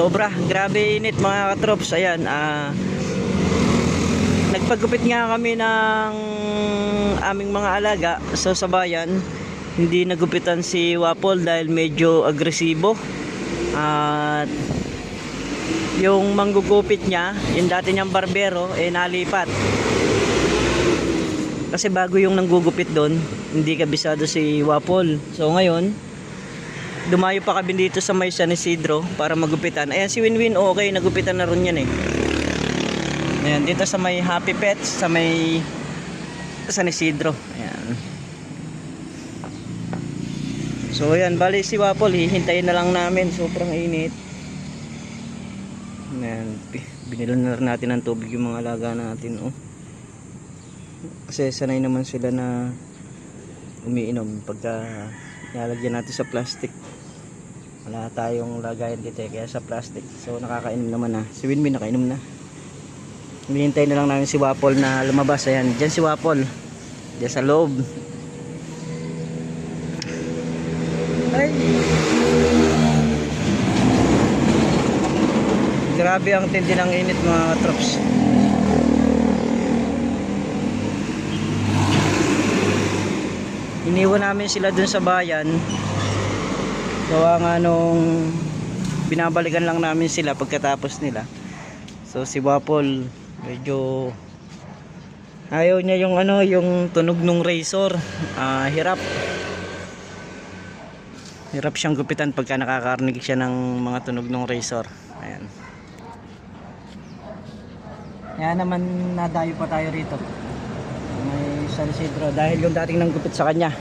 Sobra, grabe init mga katrops. Ayan, nagpagupit nga kami ng aming mga alaga sa bayan. Hindi nagupitan si Wapol dahil medyo agresibo. At yung manggugupit niya, yung dati niyang barbero, nalipat. Kasi bago yung nanggugupit doon, hindi kabisado si Wapol. So ngayon, dumayo pa kami dito sa may San Isidro para magupitan. Ayan si Winwin, okay, nagupitan na rin yan eh. Ayan, dito sa may Happy Pets, sa may San Isidro. Ayan. So ayan, bali si Wapol, hihintayin na lang namin. Sobrang init. Ayan, binilan na rin natin ng tubig yung mga alaga natin. Oh. Kasi sanay naman sila na umiinom pagka nalagyan natin sa plastic. Wala tayong lagayan dito kaya sa plastic. So nakakainom naman na. Si Winwin nakainom na. Hinihintay na lang namin si Wapol na lumabas. Ayan, dyan si Wapol. Dyan sa loob. Ay. Grabe ang tindi ng init mga katrops. Iniwan namin sila dun sa bayan. Gawa nga nung binabalikan lang namin sila pagkatapos nila. So si Wapol medyo ayaw niya yung yung tunog ng razor. Hirap siyang gupitan pagka nakakarinig siya ng mga tunog ng razor. Ayan. Kaya naman nadayo pa tayo rito. May San Isidro dahil yung dating nanggupit sa kanya,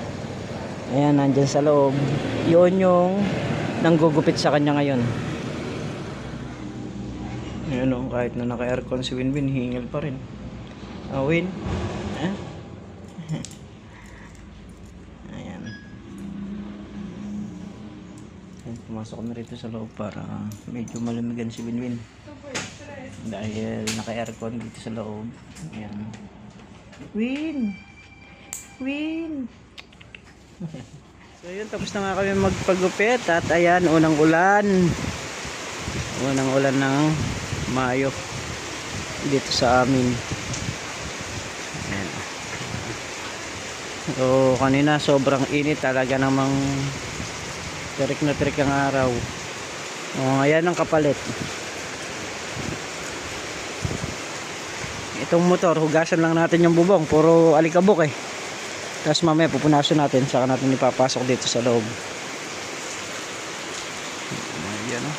ayan, nandyan sa loob. Yun yung nanggugupit sa kanya ngayon. Ayan o, kahit na naka-aircon si Winwin, hingal pa rin. Win? Ayan. Ayan, pumasok kami rito sa loob para medyo malamigan si Winwin. Dahil naka-aircon dito sa loob. Ayan. Win! So yun, tapos na nga kami magpagupit. At ayan, unang ulan ng Mayo dito sa amin. Ayan. So kanina sobrang init talaga, namang tirik na tirik ang araw. Ayan ang kapalit. Itong motor, hugasan lang natin yung bubong, puro alikabok eh. Tapos mamaya pupunasan natin, saka natin ipapasok dito sa loob. Ayan o.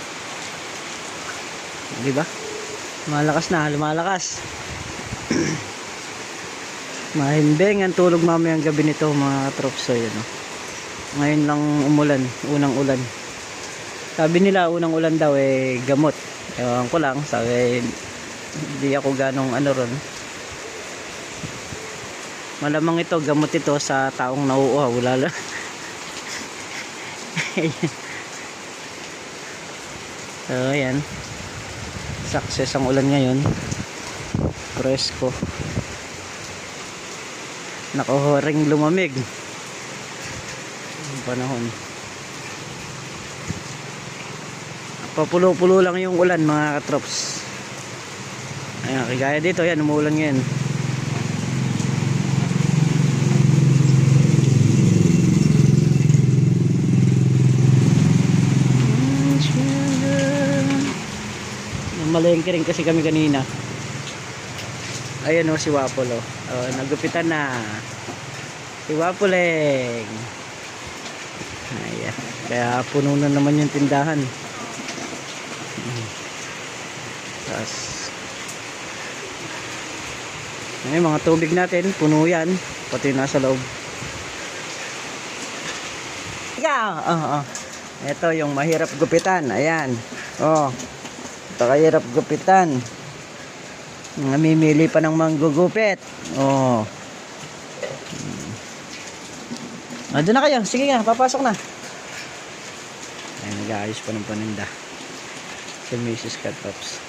Diba? Lumalakas na, lumalakas. Mahimbing ang tulog mamayang gabi nito mga trops. Ayan o. Ngayon lang umulan, unang ulan. Sabi nila unang ulan daw gamot. Ewan ko lang, sabi hindi ako ganong ron. Malamang ito, gamot ito sa taong nauuhaw. Lalo. So ayan, success ang ulan ngayon. Presko, nakuhuring lumamig ang panahon. Papulo-pulo lang yung ulan mga katrops. Ayan, kagaya dito, yan, umuulan ngayon. Malengke rin kasi kami kanina. Ayan o, si Wapol o. Nagupitan na. Si Wapoleng. Ayan. Kaya puno na naman yung tindahan. Tapos ay, mga tubig natin, puno yan. Pati nasa loob. Ito yung mahirap gupitan. Ayan. Ito kahirap gupitan. Namimili pa ng manggugupit. Doon na kayo. Sige nga, papasok na. Ayan, nag-aayos pa ng paninda. Si Mrs. Katrops.